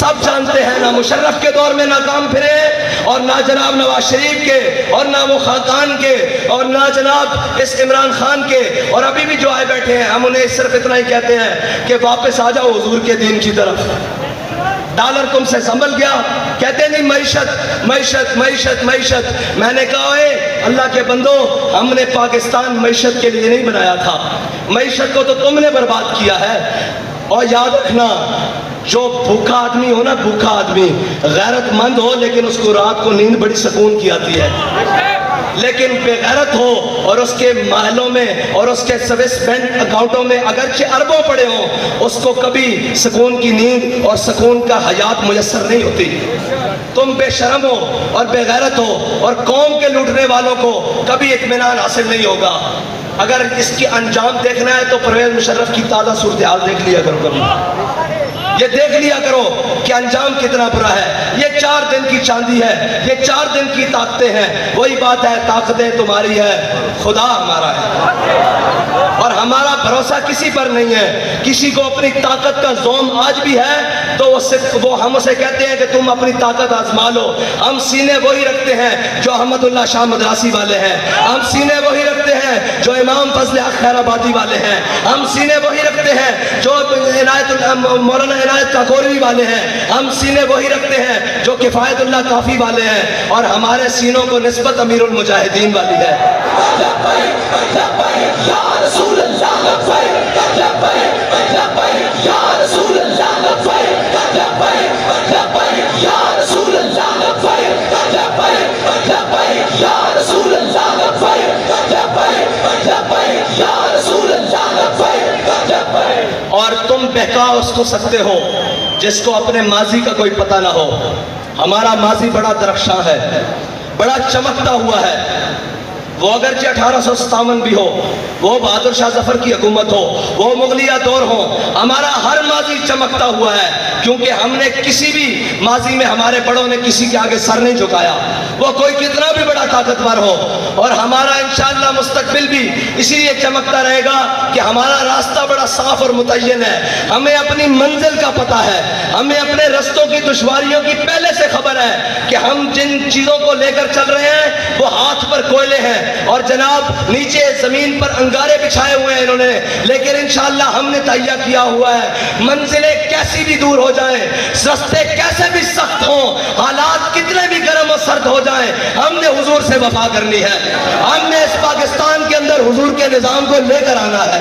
سب جانتے ہیں نہ مشرف کے دور میں ناکام پھرے اور نہ جناب نواز شریف کے اور نہ وہ خاقان کے اور نہ جناب اس عمران خان کے، اور ابھی بھی جو آئے بیٹھے ہیں ہم انہیں صرف اتنا ہی کہتے ہیں کہ واپس آ جاؤ حضور کے دین کی طرف۔ ڈالر تم سے سنبھل گیا، کہتے نہیں معیشت معیشت معیشت معیشت۔ میں نے کہا اے اللہ کے بندو، ہم نے پاکستان معیشت کے لیے نہیں بنایا تھا، معیشت کو تو تم نے برباد کیا ہے۔ اور یاد رکھنا، جو بھوکا آدمی ہو نا، بھوکا آدمی غیرت مند ہو لیکن اس کو رات کو نیند بڑی سکون کی آتی ہے، لیکن بے غیرت ہو اور اس کے محلوں میں اور اس کے سویس بینک اکاؤنٹوں میں اگرچہ اربوں پڑے ہوں، اس کو کبھی سکون کی نیند اور سکون کا حیات میسر نہیں ہوتی۔ تم بے شرم ہو اور بے غیرت ہو اور قوم کے لوٹنے والوں کو کبھی اطمینان حاصل نہیں ہوگا۔ اگر اس کی انجام دیکھنا ہے تو پرویز مشرف کی تازہ صورتحال دیکھ لیا کرو کبھی، یہ دیکھ لیا کرو کہ انجام کتنا برا ہے۔ یہ 4 دن کی چاندی ہے، یہ 4 دن کی طاقتیں ہیں۔ وہی بات ہے، طاقتیں تمہاری ہے، خدا ہمارا ہے، اور ہمارا بھروسہ کسی پر نہیں ہے۔ کسی کو اپنی طاقت کا زوم آج بھی ہے تو وہ ہم اسے کہتے ہیں کہ تم اپنی طاقت آزما لو۔ ہم سینے وہی رکھتے ہیں جو احمد اللہ شاہ مدراسی والے ہیں، ہم سینے وہی رکھتے ہیں جو امام فضل حق خیر آبادی والے ہیں، ہم سینے وہی رکھتے ہیں جو مولانا عنایت کاکوروی والے ہیں، ہم سینے وہی رکھتے ہیں جو کفایت اللہ کافی والے ہیں، اور ہمارے سینوں کو نسبت امیر المجاہدین والی ہے۔ اور تم بہکا اس کو سکتے ہو جس کو اپنے ماضی کا کوئی پتہ نہ ہو۔ ہمارا ماضی بڑا درخشاں ہے، بڑا چمکتا ہوا ہے۔ وہ اگرچہ 1857 بھی ہو، وہ بہادر شاہ ظفر کی حکومت ہو، وہ مغلیہ دور ہو، ہمارا ہر ماضی چمکتا ہوا ہے، کیونکہ ہم نے کسی بھی ماضی میں ہمارے بڑوں نے کسی کے آگے سر نہیں جھکایا، وہ کوئی کتنا بھی بڑا طاقتور ہو۔ اور ہمارا انشاءاللہ مستقبل بھی اسی لیے چمکتا رہے گا کہ ہمارا راستہ بڑا صاف اور متعین ہے، ہمیں اپنی منزل کا پتہ ہے، ہمیں اپنے رستوں کی دشواریوں کی پہلے سے خبر ہے کہ ہم جن چیزوں کو لے کر چل رہے ہیں وہ ہاتھ پر کوئلے ہیں، اور جناب نیچے زمین پر انگارے بچھائے ہوئے ہیں انہوں نے، لیکن انشاءاللہ ہم نے تہیہ کیا ہوا ہے۔ منزلیں کیسی بھی دور ہو جائیں، رستے کیسے بھی سخت ہوں، حالات کتنے بھی گرم و سرد ہو جائیں، ہم نے حضور سے وفا کرنی ہے، ہم نے اس پاکستان کے اندر حضور کے نظام کو لے کر آنا ہے۔